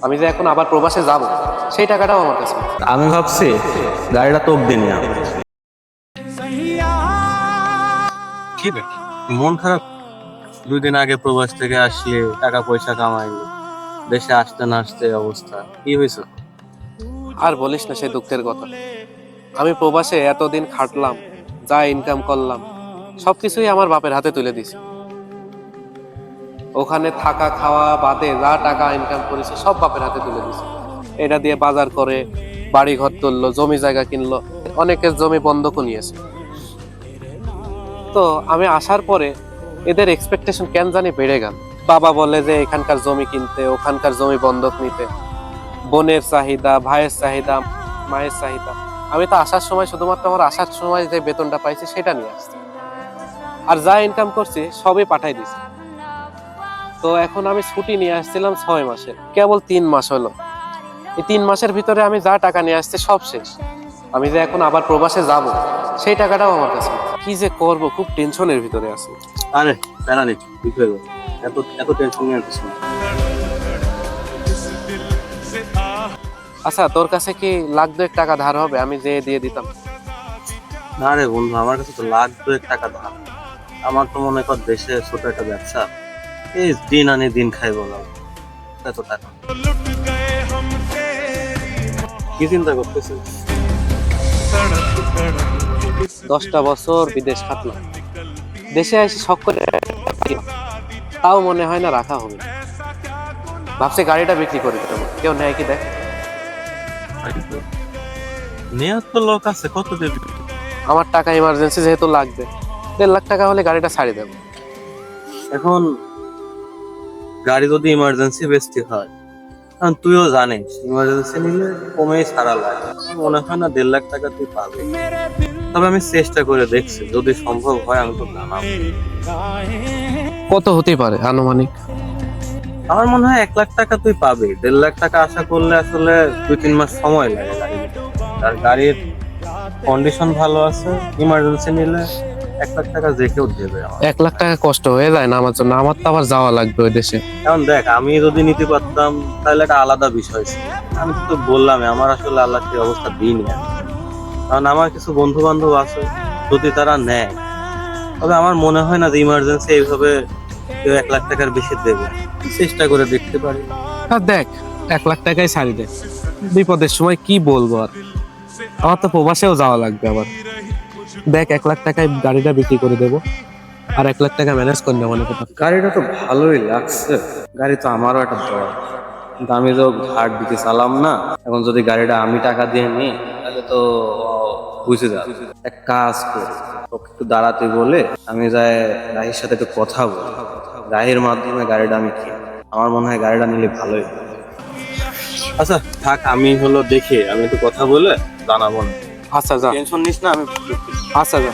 আমি যে এখন আবার প্রবাসে যাব সেই টাকাটাও আমার কাছে নেই। আমি ভাবছি গাড়িটা তোক দিন না। কি রে, মন খারাপ? 2 দিন আগে প্রবাস থেকে আসলে টাকা পয়সা কামাইলি, দেশে আসতে না আসতে অবস্থা কি হয়েছে? আর বলিস না সেই দুঃখের কথা। আমি প্রবাসে এতদিন খাটলাম, যা ইনকাম করলাম সবকিছুই আমার বাপের হাতে তুলে দিছি। ওখানে থাকা খাওয়া বাদে যা টাকা ইনকাম করেছি সব বাপের হাতে তুলে দিছি। এটা দিয়ে বাজার করে বাড়ি ঘর তুললো, জমি জায়গা কিনলো, অনেকের জমি বন্ধকও নিয়েছে। তো আমি আসার পরে এদের এক্সপেকটেশন কেন জানি বেড়ে গেল। বাবা বলে যে এখানকার জমি কিনতে, ওখানকার জমি বন্ধক নিতে, বোনের চাহিদা, ভাইয়ের চাহিদা, মায়ের চাহিদা। আমি তো আসার সময় শুধুমাত্র আমার আসার সময় যে বেতনটা পাইছি সেটা নিয়ে আসছি, আর যা ইনকাম করছি সবই পাঠাই দিছি। তো এখন আমি ছুটি নিয়ে আসছিলাম 6 মাসের, কেবল 3 মাস হলো। এই 3 মাসের ভিতরে আমি যা টাকা নিয়ে আসছি সব শেষ। আমি যে এখন আবার প্রবাসে যাব সেই টাকাটাও আমার কাছে নেই। কি যে করব, খুব টেনশনের ভিতরে আছি। আরে প্যারা নেই, ঠিক হয়ে গেল। এত এত টেনশন নিয়ে কিছু না। আচ্ছা, তোর কাছে কি লাখ 2 টাকা ধার হবে? আমি যে দিয়ে দিতাম। না রে বন্ধু, আমার কাছে তো লাখ 2 টাকা ধার। আমার তো মনে কর দেশে ছোট একটা ব্যবসা, এই দিন আনি দিন খাই বলো, এত টাকা কি চিন্তা করতেছিস? 10টা বছর বিদেশ খাটলাম, দেশে এসে শখ করে তাও মনে হয় না রাখা হবে। ভাবছি গাড়িটা বিক্রি করে দেবো, কেউ নেয় কি দেখ। নেওয়ার তো লোক আছে, কত দেবে? আমার টাকা ইমার্জেন্সি যেহেতু লাগবে, 1.5 লাখ টাকা হলে গাড়িটা ছাড়ি দেবো। এখন গাড়ি যদি ইমার্জেন্সি বেচতে হয়, কারণ তুইও জানিস ইমার্জেন্সি নিলে কমেই ছাড়া লাগে। মনে হয় না 1.5 লাখ টাকা তুই পাবি। তবে আমি চেষ্টা করে দেখছি, যদি সম্ভব হয় আমি তো জানাবো। কত হতে পারে আনুমানিক? আমার মনে হয় 1 লাখ টাকা তুই পাবি। 1.5 লাখ টাকা আশা করলে আসলে 2-3 মাস সময় লাগে গাড়ি নিতে। আর গাড়ির কন্ডিশন ভালো আছে, ইমার্জেন্সি নিলে 1 লাখ টাকা যে কেউ দেবে আমার। 1 লাখ টাকা কষ্ট হয়ে যায় না আমার জন্য? আমার তো আবার যাওয়া লাগবে ওই দেশে। এখন দেখ, আমি যদি নিতে পারতাম তাহলে একটা আলাদা বিষয় ছিল। আমি তো বললামই, আমার আসলে আল্লাহ কি অবস্থা দিইনি আমি। কারণ আমার কিছু বন্ধু বান্ধব আছে, যদি তারা নেয়, তবে আমার মনে হয় না যে ইমার্জেন্সি এইভাবে কেউ 1 লাখ টাকার বেশি দেবে। চেষ্টা করে দেখতে পারি। আর দেখ, 1 লাখ টাকাই ছাড়ি দে, বিপদের সময় কি বলবো আর। আমার তো প্রবাসেও যাওয়া লাগবে আবার। দেখ, 1 লাখ টাকায় গাড়িটা বিক্রি করে দেবো, আর 1 লাখ টাকা ম্যানেজ করে নেবো না কোথাও। গাড়িটা তো ভালোই লাগছে, গাড়ি তো আমারও একটা দরকার, কিন্তু আমি তো ঘাট দিতে চালাম না। এখন যদি গাড়িটা আমি টাকা দিয়ে নিই তাহলে তো বুঝে যাবে। এক কাজ করি, ওকে একটু দাঁড়াতে বলে আমি যাই রাহির সাথে একটু কথা বলি, রাহির মাধ্যমে গাড়িটা আমি কিনি। আমার মনে হয় গাড়িটা নিলে ভালোই হবে। আচ্ছা থাক, আমি হলো দেখি, আমি একটু কথা বলে জানাবো না। আচ্ছা যা। টেনশন নিস না, আমি আচ্ছা যা।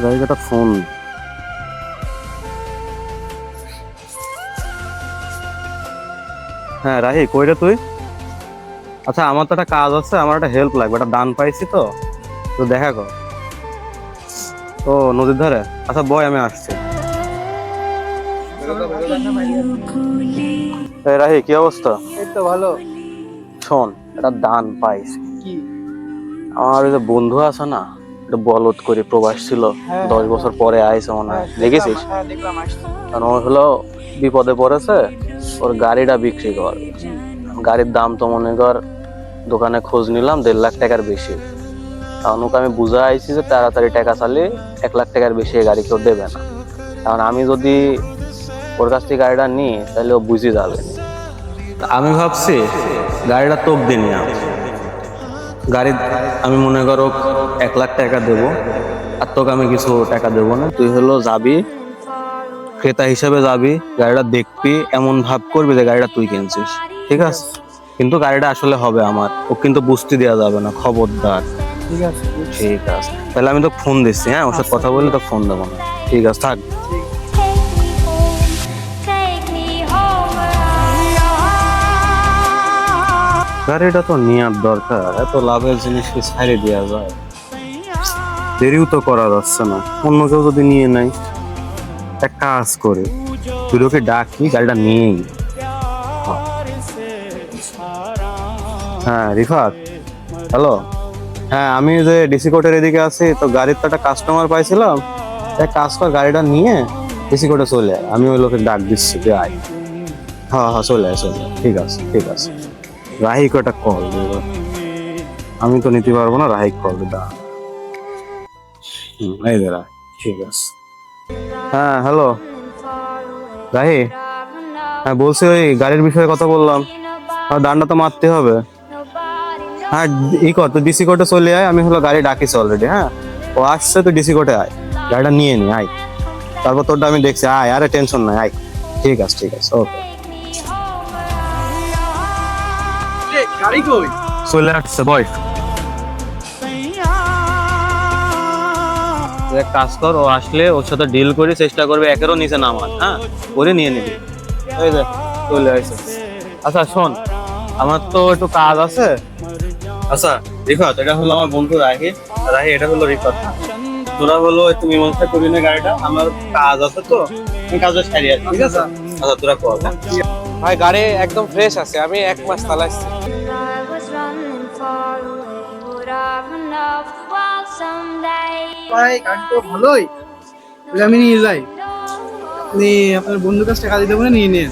গাড়িটা ফোন। হ্যাঁ রাহি, কই রে তুই? আচ্ছা আমার তো একটা কাজ আছে, আমার একটা হেল্প লাগবে, একটা দান পাইছি তো, তো দেখা কর। ও নদীর ধারে? আচ্ছা বয়, আমি আসছি। এই রাহি, কি অবস্থা? এই তো ভালো। শোন, একটা দান পাইছি। কি? আমার ওই যে বন্ধু আছে না, একটা বলদ করে প্রবাস ছিল, 10 বছর পরে আইছে মনে হয়, দেখেছিস? দেখলাম আসছে। কারণ ও হলো বিপদে পড়েছে, ওর গাড়িটা বিক্রি কর। গাড়ির দাম তো মনে কর, দোকানে খোঁজ নিলাম 1.5 লাখ টাকার বেশি। কারণ ওকে আমি বুঝা আইছি যে তাড়াতাড়ি টাকা চালিয়ে 1 লাখ টাকার বেশি গাড়ি কেউ দেবে না। কারণ আমি যদি ওর কাছ থেকে গাড়িটা নিই তাহলে ও বুঝে যাবে। আমি ভাবছি গাড়িটা তোক দিন না। গাড়ি আমি মনে করো 1 লাখ টাকা দেবো, আর তোকে আমি কিছু টাকা দেবো না। তুই হলো যাবি, ক্রেতা হিসেবে যাবি, গাড়িটা দেখবি, এমন ভাব করবি যে গাড়িটা তুই কিনছিস, ঠিক আছে? কিন্তু গাড়িটা আসলে হবে আমার, ও কিন্তু বুঝতে দেওয়া যাবে না, খবরদার। ঠিক আছে। ঠিক আছে, তাহলে আমি তোকে ফোন দিচ্ছি। হ্যাঁ, ওর সাথে কথা বললে তোকে ফোন দেবো না। ঠিক আছে, থাক। গাড়িটা তো নেওয়ার দরকার, এত লাভের জিনিস কি ছাড়ে দেওয়া যায়? দেরিও তো করা যাচ্ছে না, অন্য কেউ যদি নিয়ে নেয়। এক কাজ করে তুই ওকে ডাকি, গাড়িটা নিয়েই। হ্যাঁ রিফাত, হ্যালো। হ্যাঁ আমি যে ডিসি কোর্টের এদিকে আছি, তো গাড়ির তো একটা কাস্টমার পাইছিলাম। এক কাজ কর, গাড়িটা নিয়ে ডিসি কোর্টে চলে আয়, আমি ওই লোকের ডাক দিচ্ছি, তুই আয়। হ্যাঁ হ্যাঁ চলে আয় চলে আয়। ঠিক আছে ঠিক আছে। রাহিক ওটা কল দেবো, আমি তো নিতে পারবো না, রাহিক কল দা। এই দাঁড়া, ঠিক আছে। হ্যাঁ হ্যালো রাহি, হ্যাঁ বলছি ওই গাড়ির বিষয়ে কথা বললাম, আর দান্ডা তো মারতে হবে। হ্যাঁ ই কর, তুই ডিসি কোর্টে চলে আয়, আমি হলো গাড়ি ডাকিছি অলরেডি। হ্যাঁ ও আসছে, তুই ডিসি কোর্টে আয়, গাড়িটা নিয়ে নি আয়। তারপর তোরটা আমি দেখছি, আয়, আরে টেনশন নাই, আয়। ঠিক আছে ঠিক আছে, ওকে। গাড়ি কই? চলে আসছে বয়। এক কাজ কর, ও আসলে ওর সাথে ডিল করে চেষ্টা করবে একেরও নিচে নামার, হ্যাঁ করে নিয়ে নিবি। এই যে চলে আসছে। আচ্ছা শোন, আমার তো একটু কাজ আছে। আচ্ছা রিফাত, এটা হলো আমার বন্ধু রাহি, রাহি এটা হলো রিফাত। তোরা হলো একটু মীমাংসা করি না গাড়িটা, আমার কাজ আছে তো, আমি কাজটা সারি আছি, ঠিক আছে? আচ্ছা তোরা কর। ভাই গাড়ি একদম ফ্রেশ আছে, আমি 1 মাস চালাইছি। I was running far away. Would I run off the wall someday? ভাই গাড়ি তো ভালোই, বলে আমি নিয়ে যাই। আপনি আপনার বন্ধুর কাছে টাকা দিতে বলে নিয়ে নিন।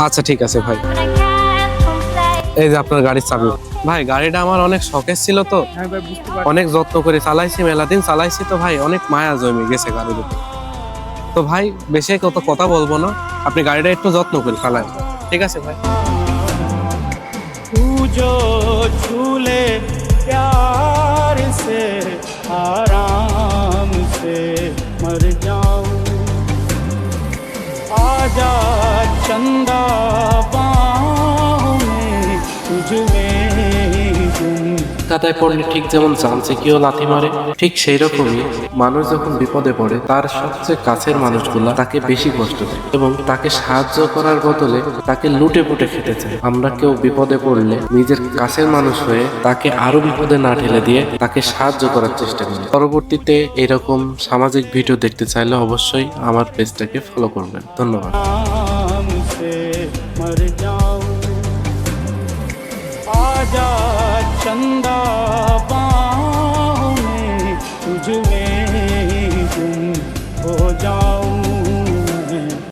আচ্ছা ঠিক আছে ভাই, But I can't complain. এই যে আপনার গাড়ির চাবি। ভাই গাড়িটা আমার অনেক শখের ছিল তো, হ্যাঁ ভাই বুঝতে পারছি। অনেক যত্ন করে চালাইছি, মেলা দিন চালাইছি তো ভাই, অনেক মায়া জমে গেছে গাড়ির উপর। তো ভাই বেশি কত কথা বলবো না, আপনি গাড়িটা একটু যত্ন করে চালান, ঠিক আছে ভাই? तू जो झूले प्यार से आराम से मर जाऊं, आजा चंदा बाहों में तुझ में गुम। কাদায় পড়লে ঠিক যেমন জানছে কেউ লাথি মারে, ঠিক সেই রকমই মানুষ যখন বিপদে পড়ে তার সবচেয়ে কাছের মানুষগুলা তাকে বেশি কষ্ট দেয় এবং তাকে সাহায্য করার বদলে তাকে লুটে পুটে খেতে চায়। আমরা কেউ বিপদে পড়লে নিজের কাছের মানুষ হয়ে তাকে আরো বিপদে না ঠেলে দিয়ে তাকে সাহায্য করার চেষ্টা করি। পরবর্তীতে এরকম সামাজিক ভিডিও দেখতে চাইলে অবশ্যই আমার পেজটাকে ফলো করবেন। ধন্যবাদ। आराम से मर जाऊं, आजा चंदा